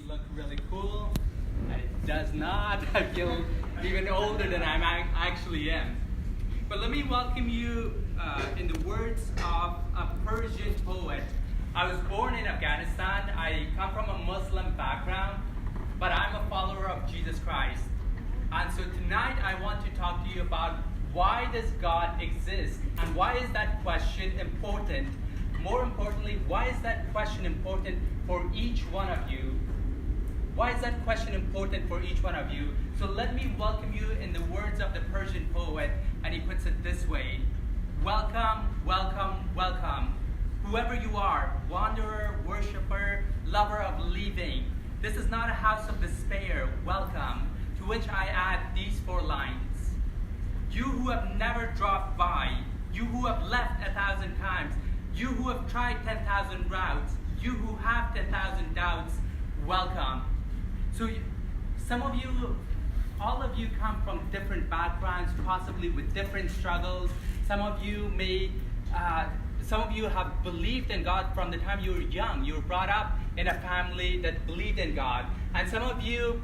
look really cool, and it does not. I feel even older than I actually am. But let me welcome you in the words of a Persian poet. I was born in Afghanistan. I come from a Muslim background, but I'm a follower of Jesus Christ. And so tonight I want to talk to you about why does God exist, and why is that question important? More importantly, why is that question important for each one of you? Why is that question important for each one of you? So let me welcome you in the words of the Persian poet, and he puts it this way: welcome, welcome, welcome. Whoever you are, wanderer, worshiper, lover of leaving, this is not a house of despair, welcome, to which I add these 4 lines. You who have never dropped by, you who have left 1,000 times, you who have tried 10,000 routes, you who have 10,000 doubts, welcome. So some of you, all of you come from different backgrounds, possibly with different struggles. Some of you have believed in God from the time you were young. You were brought up in a family that believed in God. And some of you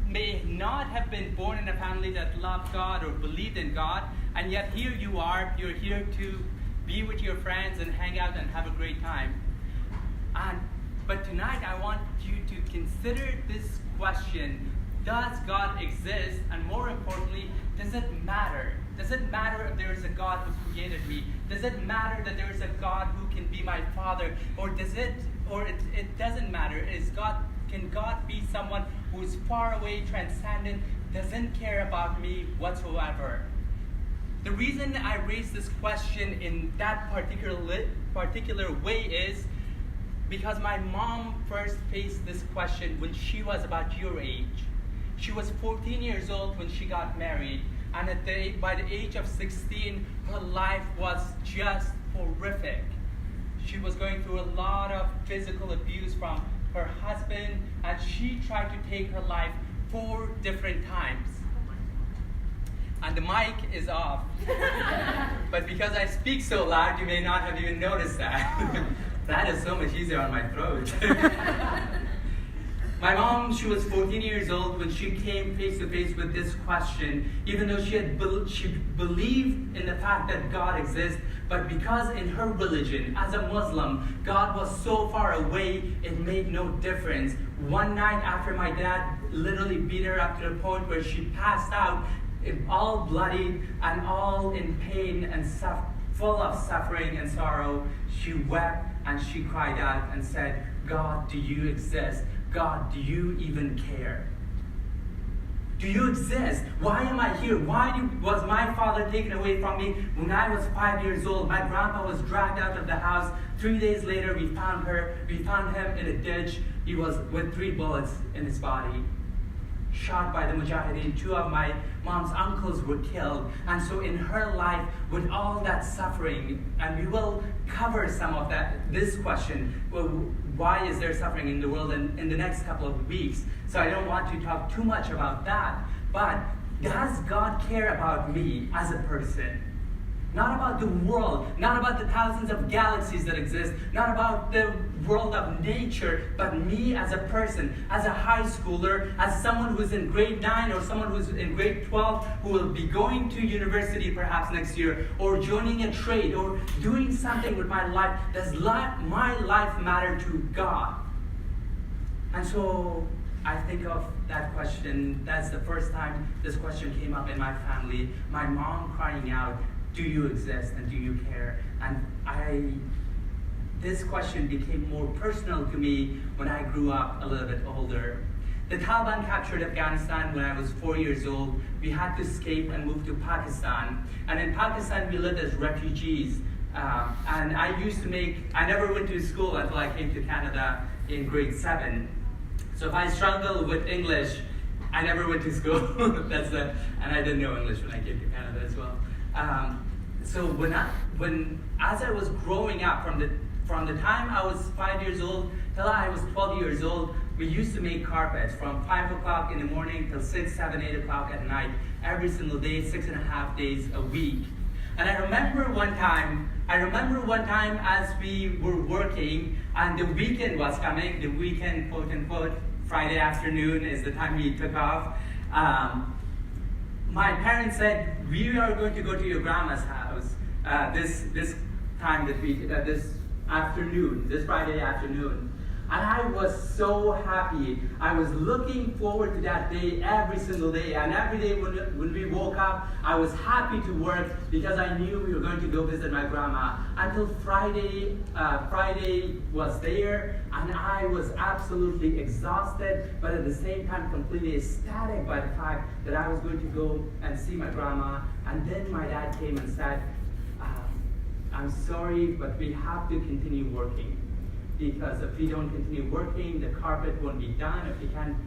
may not have been born in a family that loved God or believed in God, and yet here you are. You're here to be with your friends and hang out and have a great time. But tonight I want you to consider this question: does God exist? And more importantly, does it matter? Does it matter if there is a God who created me? Does it matter that there is a God who can be my father? Or it doesn't matter? Can God be someone who is far away, transcendent, doesn't care about me whatsoever? The reason I raise this question in that particular way is because my mom first faced this question when she was about your age. She was 14 years old when she got married, and by the age of 16, her life was just horrific. She was going through a lot of physical abuse from her husband, and she tried to take her life 4 different times. And the mic is off. But because I speak so loud, you may not have even noticed that. That is so much easier on my throat. My mom, she was 14 years old when she came face to face with this question, even though she believed in the fact that God exists, but because in her religion, as a Muslim, God was so far away, it made no difference. One night after my dad literally beat her up to the point where she passed out, all bloodied and all in pain and full of suffering and sorrow, she wept and she cried out and said, "God, do you exist? God, do you even care? Do you exist? Why am I here? Why was my father taken away from me when I was 5 years old? My grandpa was dragged out of the house. 3 days later, we found him in a ditch. He was with 3 bullets in his body, shot by the Mujahideen. 2 of my mom's uncles were killed. And so in her life, with all that suffering, and we will cover some of this question, well, why is there suffering in the world in the next couple of weeks? So I don't want to talk too much about that. But does God care about me as a person? Not about the world, not about the thousands of galaxies that exist, not about the world of nature, but me as a person, as a high schooler, as someone who's in grade 9 or someone who's in grade 12 who will be going to university perhaps next year, or joining a trade, or doing something with my life. Does my life matter to God? And so I think of that question. That's the first time this question came up in my family. My mom crying out, "Do you exist and do you care?" And this question became more personal to me when I grew up a little bit older. The Taliban captured Afghanistan when I was 4 years old. We had to escape and move to Pakistan. And in Pakistan, we lived as refugees. And I never went to school until I came to Canada in grade 7. So if I struggled with English, I never went to school. And I didn't know English when I came to Canada as well. So as I was growing up, from the time I was 5 years old till I was 12 years old, we used to make carpets from 5 o'clock in the morning till 6, 7, 8 o'clock at night, every single day, 6.5 days a week. And I remember one time as we were working and the weekend was coming, the weekend, quote unquote, Friday afternoon is the time we took off. My parents said, we are going to go to your grandma's house this time this afternoon, this Friday afternoon. And I was so happy. I was looking forward to that day every single day. And every day when we woke up, I was happy to work because I knew we were going to go visit my grandma. Until Friday was there, and I was absolutely exhausted, but at the same time completely ecstatic by the fact that I was going to go and see my grandma. And then my dad came and said, I'm sorry, but we have to continue working. Because if we don't continue working, the carpet won't be done. If we can't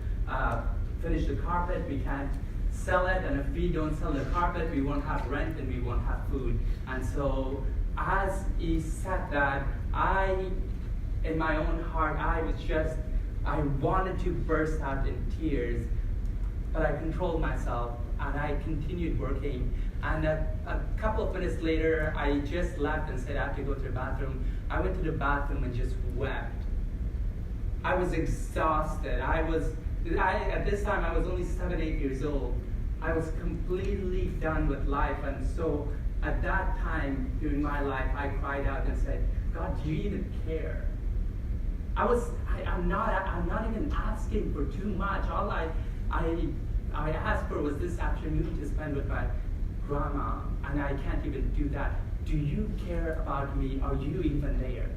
finish the carpet, we can't sell it. And if we don't sell the carpet, we won't have rent and we won't have food. And so as he said that, in my own heart, I wanted to burst out in tears. But I controlled myself and I continued working. And a couple of minutes later, I just left and said I have to go to the bathroom. I went to the bathroom and just wept. I was exhausted. At this time, I was only 7, 8 years old. I was completely done with life. And so at that time during my life, I cried out and said, God, do you even care? I'm not even asking for too much. All I asked for was this afternoon to spend with my grandma, and I can't even do that. Do you care about me? Are you even there?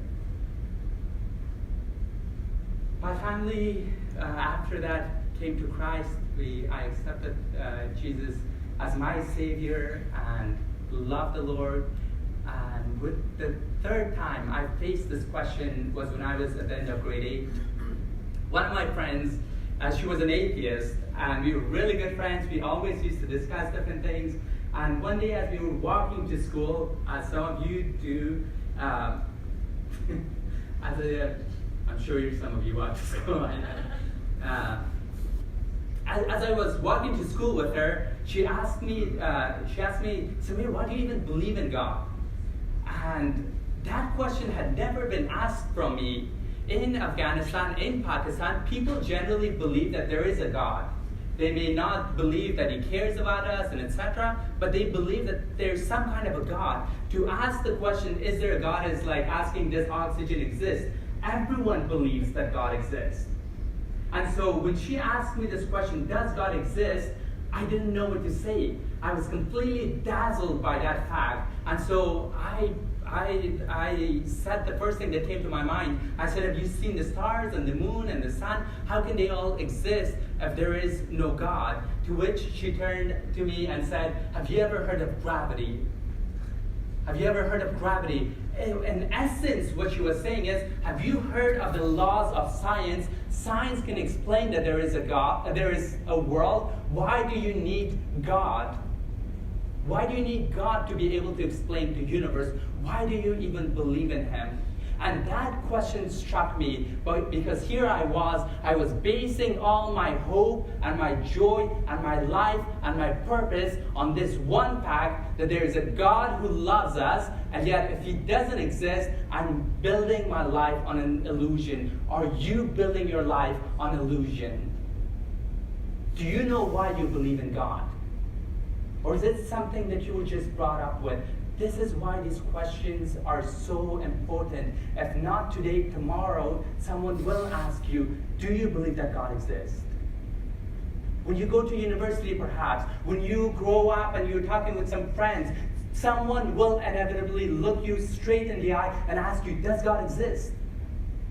My family, after that, came to Christ. I accepted Jesus as my Savior and loved the Lord. And with the third time I faced this question was when I was at the end of grade 8. One of my friends, she was an atheist, and we were really good friends. We always used to discuss different things. And one day as we were walking to school, as some of you do, I'm sure some of you watch school. As I was walking to school with her, she asked me, Samir, why do you even believe in God? And that question had never been asked from me. In Afghanistan, in Pakistan, people generally believe that there is a God. They may not believe that He cares about us and etc., but they believe that there's some kind of a God. To ask the question, is there a God, is like asking, does oxygen exist? Everyone believes that God exists. And so when she asked me this question, does God exist? I didn't know what to say. I was completely dazzled by that fact. And so I said the first thing that came to my mind. I said, have you seen the stars and the moon and the sun? How can they all exist if there is no God? To which she turned to me and said, have you ever heard of gravity? Have you ever heard of gravity? In essence, what she was saying is, have you heard of the laws of science? Science can explain that there is a God, there is a world. Why do you need God? Why do you need God to be able to explain the universe? Why do you even believe in Him? And that question struck me, because here I was basing all my hope and my joy and my life and my purpose on this one fact, that there is a God who loves us, and yet if He doesn't exist, I'm building my life on an illusion. Are you building your life on illusion? Do you know why you believe in God? Or is it something that you were just brought up with? This is why these questions are so important. If not today, tomorrow, someone will ask you, do you believe that God exists? When you go to university, perhaps, when you grow up and you're talking with some friends, someone will inevitably look you straight in the eye and ask you, does God exist?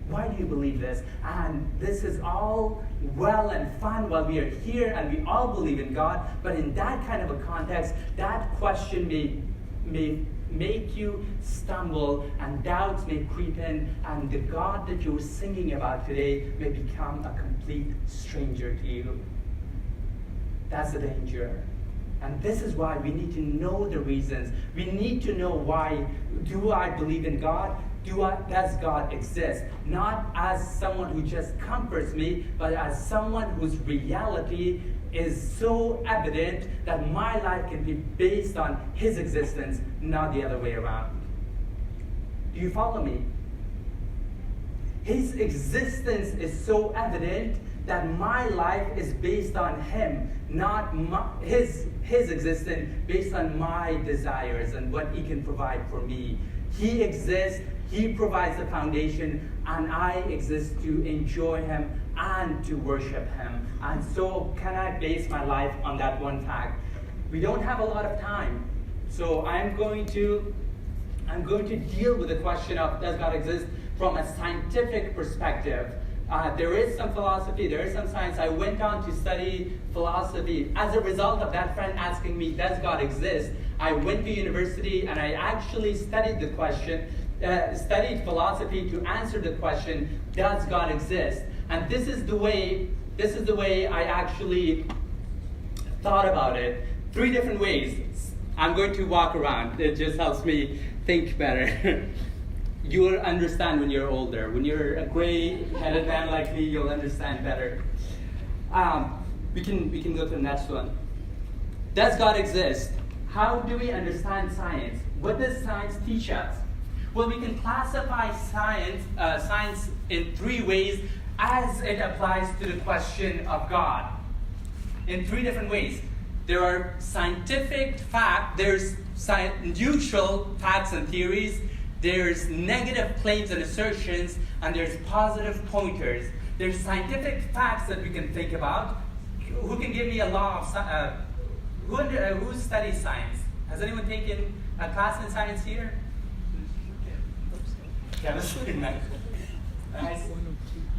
Why do you believe this? And this is all well and fun while we are here and we all believe in God, but in that kind of a context, that question may make you stumble and doubts may creep in, and the God that you're singing about today may become a complete stranger to you. That's the danger. And this is why we need to know the reasons. We need to know why. Do I believe in God? Does God exist? Not as someone who just comforts me, but as someone whose reality is so evident that my life can be based on His existence, not the other way around. Do you follow me? His existence is so evident that my life is based on Him, not His existence, based on my desires and what He can provide for me. He exists, He provides the foundation, and I exist to enjoy Him and to worship Him. And so can I base my life on that one fact? We don't have a lot of time, so I'm going to deal with the question of does God exist from a scientific perspective. There is some philosophy, there is some science. I went on to study philosophy. As a result of that friend asking me, does God exist? I went to university and I actually studied the question, studied philosophy to answer the question, does God exist? And this is the way I actually thought about it. 3 different ways. I'm going to walk around. It just helps me think better. You will understand when you're older. When you're a gray-headed man like me, you'll understand better. We can go to the next one. Does God exist? How do we understand science? What does science teach us? Well, we can classify science in 3 ways as it applies to the question of God. In 3 different ways. There are scientific facts, there's neutral facts and theories, there's negative claims and assertions, and there's positive pointers. There's scientific facts that we can think about. Who can give me a law of who studies science? Has anyone taken a class in science here? Chemistry. Nice.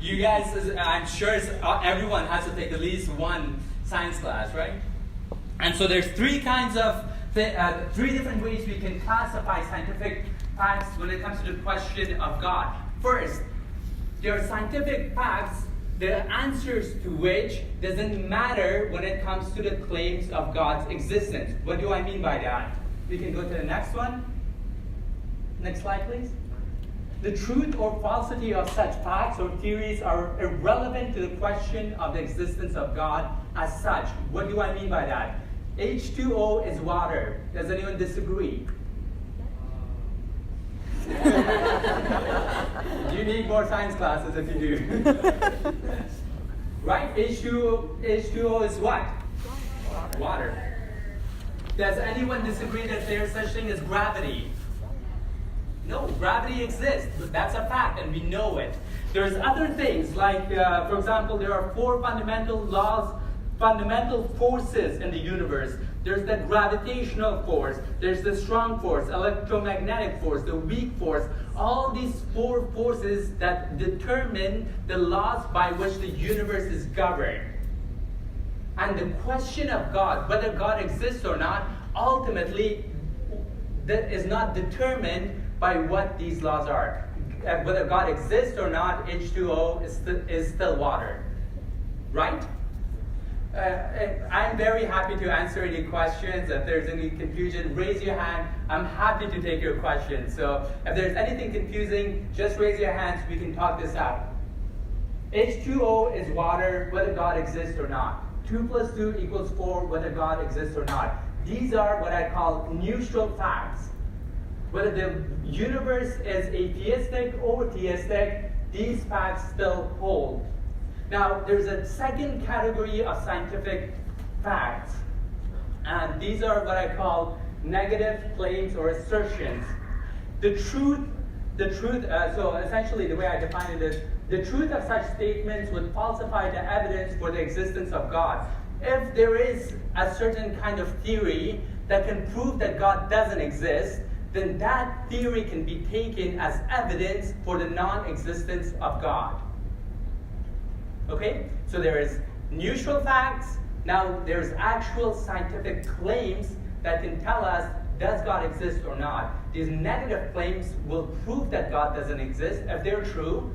You guys, I'm sure everyone has to take at least one science class, right? And so there's 3 kinds of 3 different ways we can classify scientific facts when it comes to the question of God. First, there are scientific facts, the answers to which doesn't matter when it comes to the claims of God's existence. What do I mean by that? We can go to the next one. Next slide, please. The truth or falsity of such facts or theories are irrelevant to the question of the existence of God as such. What do I mean by that? H2O is water. Does anyone disagree? You need more science classes if you do. Right? H2O is what? Water. Does anyone disagree that there is such thing as gravity? No, gravity exists. That's a fact, and we know it. There's other things, like, for example, there are 4 fundamental laws, fundamental forces in the universe. There's the gravitational force, there's the strong force, electromagnetic force, the weak force. All these 4 forces that determine the laws by which the universe is governed. And the question of God, whether God exists or not, ultimately that is not determined by what these laws are. Whether God exists or not, H2O is still water. Right? I'm very happy to answer any questions. If there's any confusion, raise your hand. I'm happy to take your questions. So if there's anything confusing, just raise your hands. We can talk this out. H2O is water, whether God exists or not. 2 plus 2 equals 4, whether God exists or not. These are what I call neutral facts. Whether the universe is atheistic or theistic, these facts still hold. Now, there's a second category of scientific facts, and these are what I call negative claims or assertions. So essentially the way I define it is, the truth of such statements would falsify the evidence for the existence of God. If there is a certain kind of theory that can prove that God doesn't exist, then that theory can be taken as evidence for the non-existence of God. Okay? So there is neutral facts. Now there's actual scientific claims that can tell us, does God exist or not? These negative claims will prove that God doesn't exist if they're true.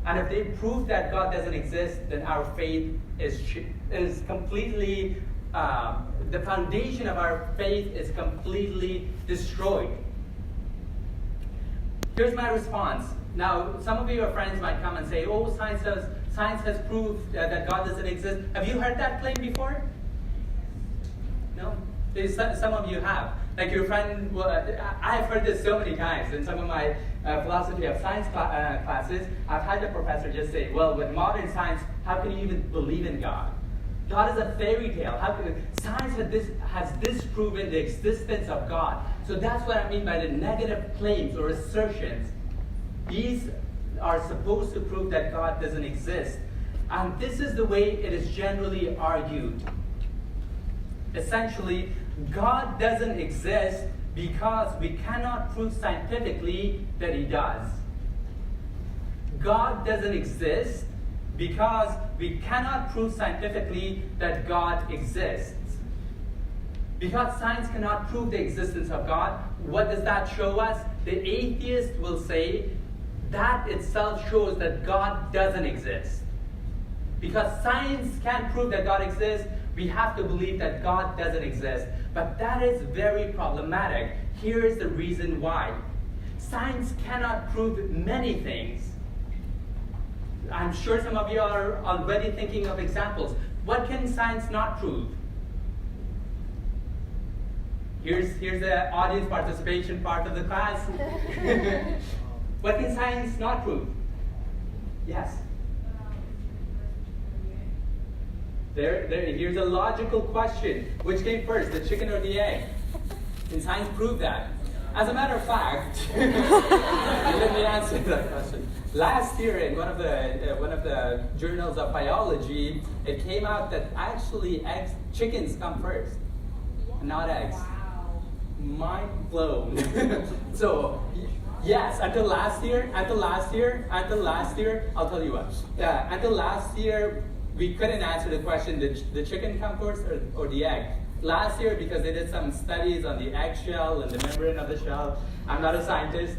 And if they prove that God doesn't exist, then our faith is completely, the foundation of our faith is completely destroyed. Here's my response. Now, some of your friends might come and say, oh, science has proved that God doesn't exist. Have you heard that claim before? No? Some of you have. Like your friend, I've heard this so many times in some of my philosophy of science classes, I've had the professor just say, well, with modern science, how can you even believe in God? God is a fairy tale. Science has disproven the existence of God. So that's what I mean by the negative claims or assertions. These are supposed to prove that God doesn't exist. And this is the way it is generally argued. Essentially, God doesn't exist because we cannot prove scientifically that He does. God doesn't exist because we cannot prove scientifically that God exists. Because science cannot prove the existence of God, what does that show us? The atheist will say that itself shows that God doesn't exist. Because science can't prove that God exists, we have to believe that God doesn't exist. But that is very problematic. Here is the reason why. Science cannot prove many things. I'm sure some of you are already thinking of examples. What can science not prove? Here's the audience participation part of the class. What can science not prove? Yes. Here's a logical question. Which came first, the chicken or the egg? Can science prove that? As a matter of fact, let me answer that question. Last year, in one of the journals of biology, it came out that actually chickens come first, not eggs. Wow. Mind blown. So, yes, until last year, I'll tell you what. Until last year, we couldn't answer the question, did the chicken come first or the egg? Last year, because they did some studies on the eggshell and the membrane of the shell, I'm not a scientist,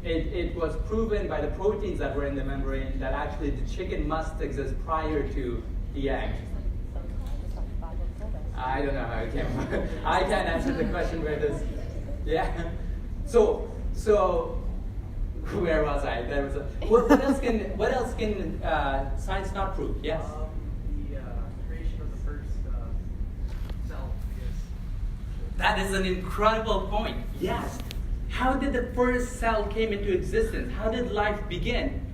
it was proven by the proteins that were in the membrane that actually the chicken must exist prior to the egg. I don't know how it came. I can't answer the question where this. Yeah. So where was I? There was what else can science not prove? Yes. The creation of the first cell. Yes. That is an incredible point. Yes. How did the first cell came into existence? How did life begin?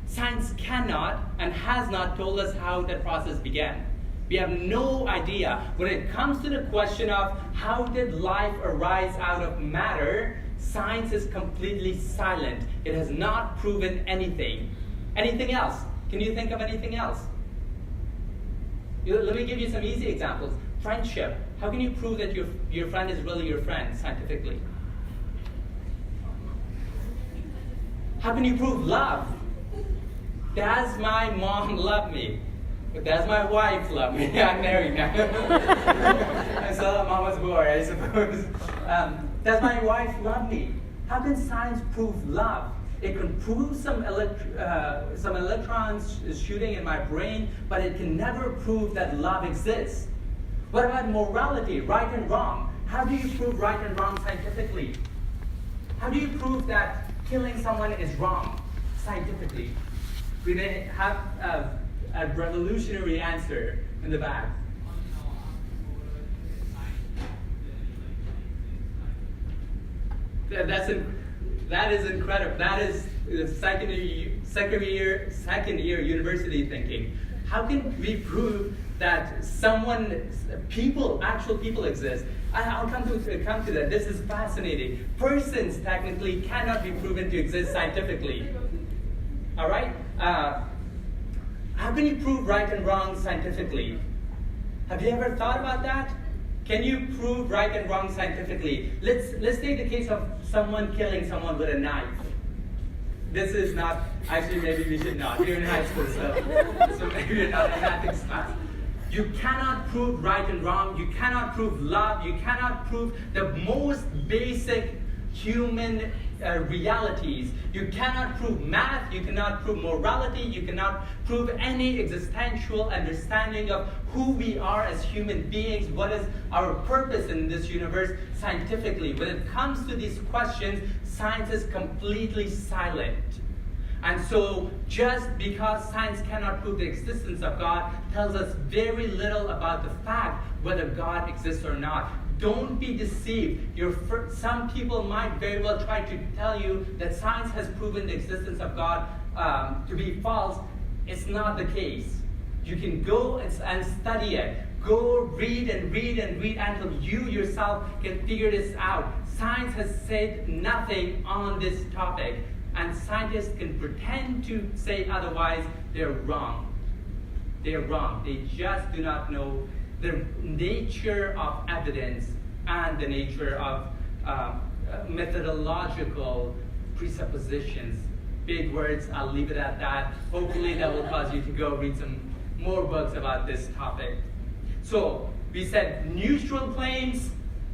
Science cannot and has not told us how that process began. We have no idea. When it comes to the question of how did life arise out of matter, science is completely silent. It has not proven anything. Anything else? Can you think of anything else? Let me give you some easy examples. Friendship. How can you prove that your friend is really your friend scientifically? How can you prove love? Does my mom love me? Does my wife love me? I'm married now. I saw mama's boy, I suppose. Does my wife love me? How can science prove love? It can prove some electrons shooting in my brain, but it can never prove that love exists. What about morality, right and wrong? How do you prove right and wrong scientifically? How do you prove that killing someone is wrong scientifically? We may have a revolutionary answer in the back. That is incredible. That is second year university thinking. How can we prove that actual people exist? I'll come to that. This is fascinating. Persons technically cannot be proven to exist scientifically. All right? How can you prove right and wrong scientifically? Have you ever thought about that? Can you prove right and wrong scientifically? Let's take the case of someone killing someone with a knife. This is not, actually maybe we should not. You're in high school, so maybe you're not in ethics class. You cannot prove right and wrong. You cannot prove love. You cannot prove the most basic human realities. You cannot prove math. You cannot prove morality. You cannot prove any existential understanding of who we are as human beings. What is our purpose in this universe scientifically? When it comes to these questions, science is completely silent. And so, just because science cannot prove the existence of God tells us very little about the fact whether God exists or not. don't be deceived. Some people might very well try to tell you that science has proven the existence of God to be false. It's not the case. You can go and study it. Go read and read and read until you yourself can figure this out. Science has said nothing on this topic, and scientists can pretend to say otherwise. They're wrong. They're wrong. They just do not know the nature of evidence and the nature of methodological presuppositions. Big words, I'll leave it at that. Hopefully that will cause you to go read some more books about this topic. So, we said neutral claims,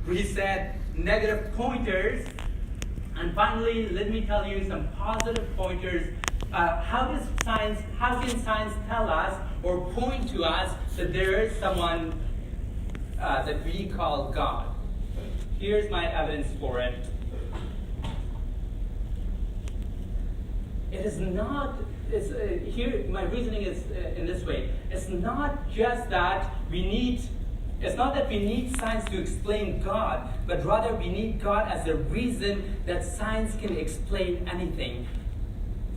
we said negative pointers, and finally, let me tell you some positive pointers. How can science tell us or point to us that there is someone that we call God? Here's my evidence for it. It is not, here my reasoning is in this way. It's not just that it's not that we need science to explain God, but rather we need God as the reason that science can explain anything.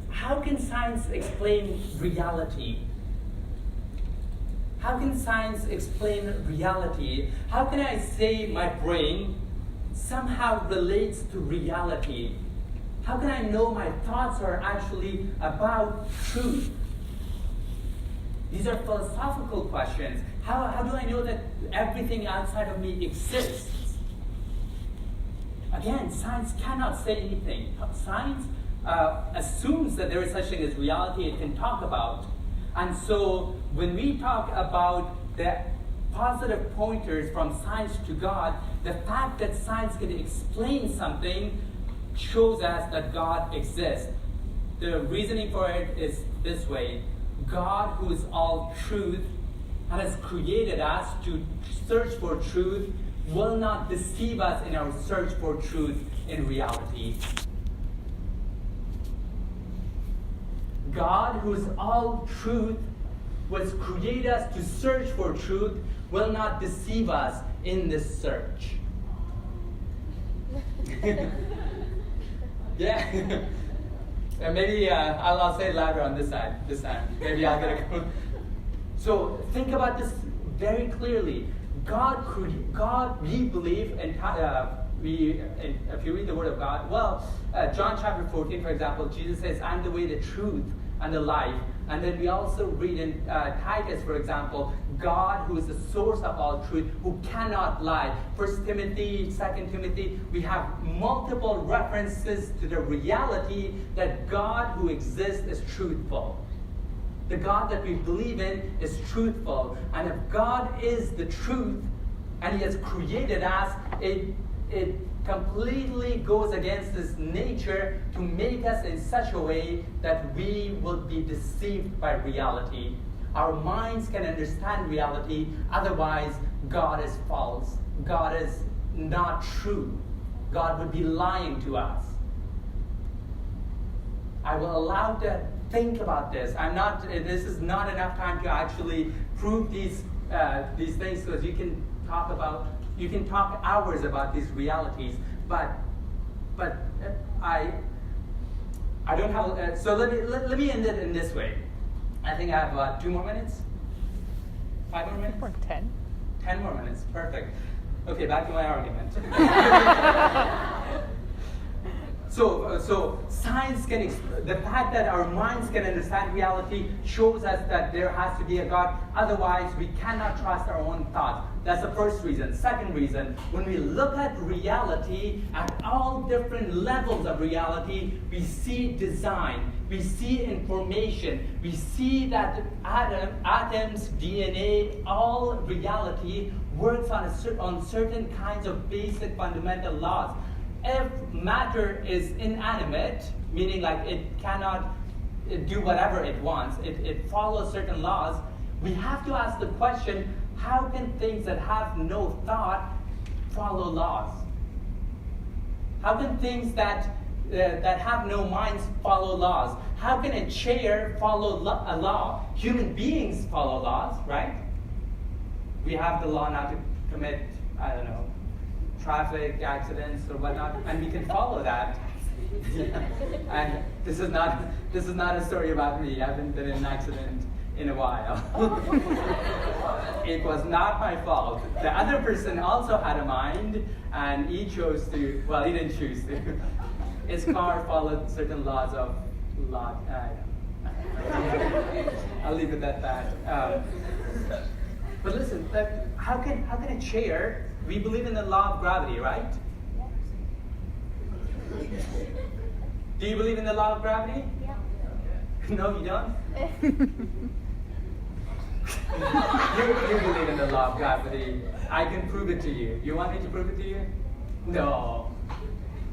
How can science explain reality? How can science explain reality? How can I say my brain somehow relates to reality? How can I know my thoughts are actually about truth? These are philosophical questions. How do I know that everything outside of me exists? Again, science cannot say anything. Science assumes that there is such thing as reality it can talk about. And so when we talk about the positive pointers from science to God, the fact that science can explain something shows us that God exists. The reasoning for it is this way. God, who is all truth and has created us to search for truth, will not deceive us in our search for truth in reality. God, who is all truth, was created us to search for truth, will not deceive us in this search. Yeah. And maybe I'll say it louder on this side. This time. Maybe I'll get it. So think about this very clearly. God, we believe, and if you read the Word of God, John chapter 14, for example, Jesus says, "I'm the way, the truth, and the life." And then we also read in Titus, for example, God, who is the source of all truth, who cannot lie. 1 Timothy, 2 Timothy, we have multiple references to the reality that God who exists is truthful. The God that we believe in is truthful. And if God is the truth, and He has created us, it completely goes against His nature to make us in such a way that we will be deceived by reality. Our minds can understand reality, otherwise God is false. God is not true. God would be lying to us. I will allow to think about this. This is not enough time to actually prove these things, because you can talk hours about these realities, but I don't have. So let me end it in this way. I think I have 2 more minutes. 5 more minutes. 10. 10 more minutes. Perfect. Okay, back to my argument. So science can, the fact that our minds can understand reality shows us that there has to be a God. Otherwise, we cannot trust our own thoughts. That's the first reason. Second reason, when we look at reality, at all different levels of reality, we see design, we see information, we see that atoms, DNA, all reality works on certain kinds of basic fundamental laws. If matter is inanimate, meaning like it cannot do whatever it wants, it follows certain laws, we have to ask the question, how can things that have no thought follow laws? How can things that have no minds follow laws? How can a chair follow a law? Human beings follow laws, right? We have the law not to commit, traffic accidents or whatnot, and we can follow that. And this is not a story about me. I haven't been in an accident in a while. It was not my fault. The other person also had a mind, and he chose to. Well, he didn't choose to. His car followed certain laws of law. I'll leave it at that. But listen, how can a chair? We believe in the law of gravity, right? Do you believe in the law of gravity? Yeah. No, you don't? you believe in the law of gravity. I can prove it to you. You want me to prove it to you? No.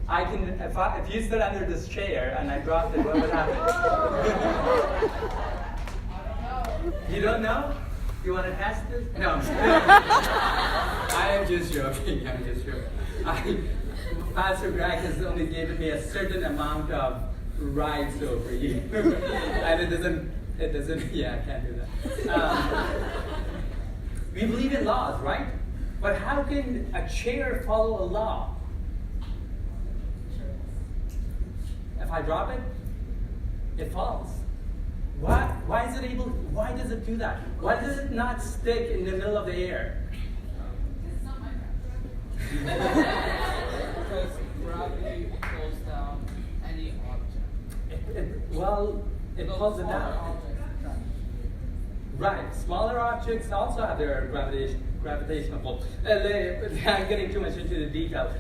I can. If you stood under this chair and I dropped it, what would happen? You don't know? You want to test this? No. I am just joking. I'm just joking. Pastor Greg has only given me a certain amount of rights over you. And it doesn't, yeah, I can't do that. We believe in laws, right? But how can a chair follow a law? If I drop it, it falls. Why is it able, why does it do that? Why does it not stick in the middle of the air? It's not my gravity. Because gravity pulls down any object. It pulls it down. Right. Smaller objects also have their gravitational pull. I'm getting too much into the detail.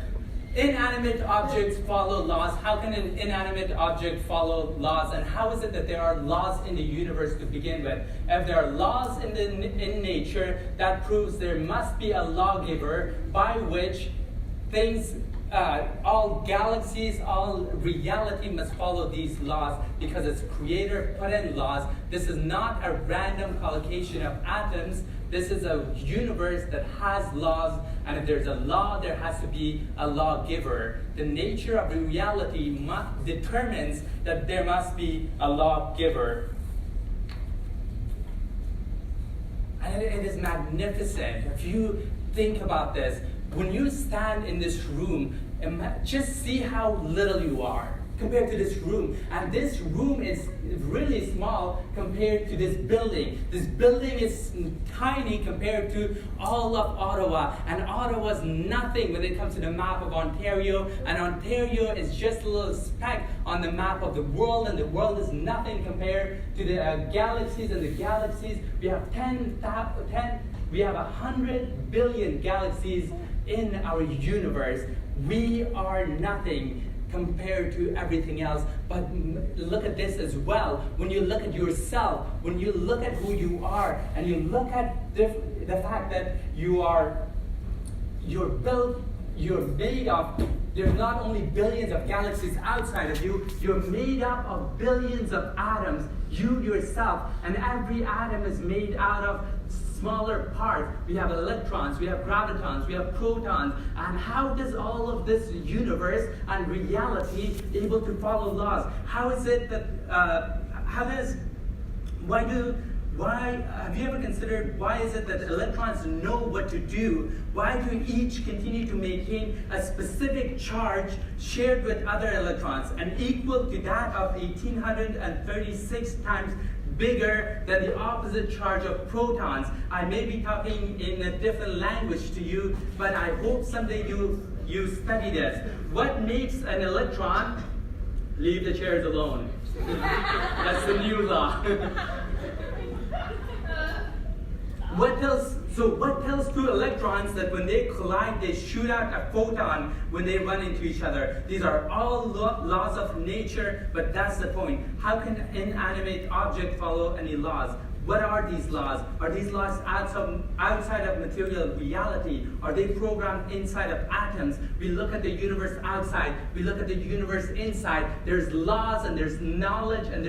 Inanimate objects follow laws. How can an inanimate object follow laws? And how is it that there are laws in the universe to begin with? If there are laws in nature, that proves there must be a lawgiver by which things, all galaxies, all reality must follow these laws because its creator put in laws. This is not a random collocation of atoms. This is a universe that has laws, and if there's a law, there has to be a lawgiver. The nature of reality determines that there must be a lawgiver. And it is magnificent. If you think about this, when you stand in this room, just see how little you are compared to this room. And this room is really small compared to this building. This building is tiny compared to all of Ottawa. And Ottawa is nothing when it comes to the map of Ontario. And Ontario is just a little speck on the map of the world. And the world is nothing compared to the galaxies. And the galaxies, we have 100 billion galaxies in our universe. We are nothing compared to everything else. But look at this as well. When you look at yourself, when you look at who you are, and you look at the fact that you're built, you're made of, there's not only billions of galaxies outside of you, you're made up of billions of atoms, you yourself, and every atom is made out of smaller parts. We have electrons, we have gravitons, we have protons. And how does all of this universe and reality able to follow laws? How is it that, have you ever considered why is it that electrons know what to do? Why do each continue to maintain a specific charge shared with other electrons and equal to that of 1836 times bigger than the opposite charge of protons? I may be talking in a different language to you, but I hope someday you study this. What makes an electron? Leave the chairs alone. That's the new law. What tells two electrons that when they collide, they shoot out a photon when they run into each other? These are all laws of nature, but that's the point. How can an inanimate object follow any laws? What are these laws? Are these laws outside of material reality? Are they programmed inside of atoms? We look at the universe outside. We look at the universe inside. There's laws and there's knowledge and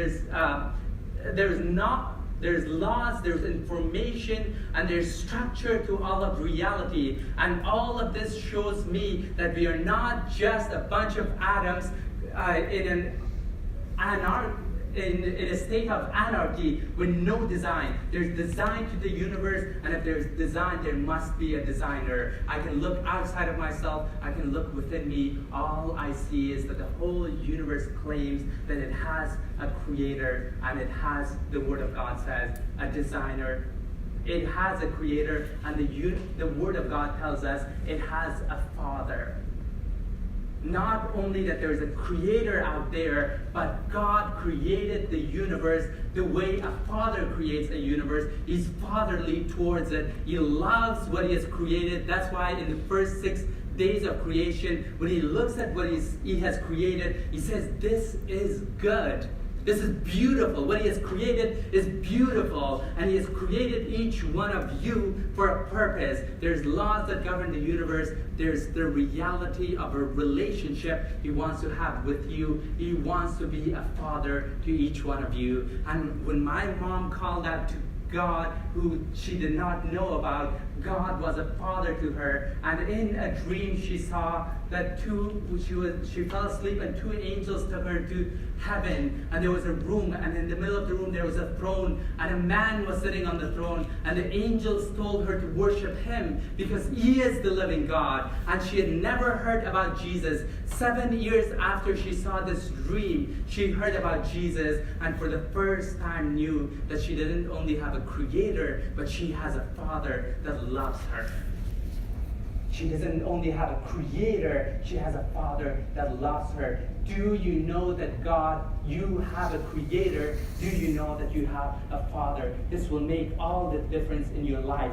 there's laws, there's information, and there's structure to all of reality. And all of this shows me that we are not just a bunch of atoms in in a state of anarchy with no design. There's design to the universe, and if there's design, there must be a designer. I can look outside of myself, I can look within me. All I see is that the whole universe claims that it has a creator, and it has, the Word of God says, a designer. It has a creator, and the Word of God tells us it has a father. Not only that there is a creator out there, but God created the universe the way a father creates a universe. He's fatherly towards it. He loves what he has created. That's why in the first 6 days of creation, when he looks at what he has created, he says, this is good. This is beautiful. What he has created is beautiful. And he has created each one of you for a purpose. There's laws that govern the universe. There's the reality of a relationship he wants to have with you. He wants to be a father to each one of you. And when my mom called out to God, who she did not know about, God was a father to her. And in a dream she saw that she fell asleep and 2 angels took her to heaven, and there was a room, and in the middle of the room there was a throne, and a man was sitting on the throne, and the angels told her to worship him because he is the living God. And she had never heard about Jesus. 7 years after she saw this dream, she heard about Jesus, and for the first time knew that she didn't only have a creator, but she has a father that loves her. She doesn't only have a creator, she has a father that loves her. Do you know that God, you have a creator? Do you know that you have a father? This will make all the difference in your life.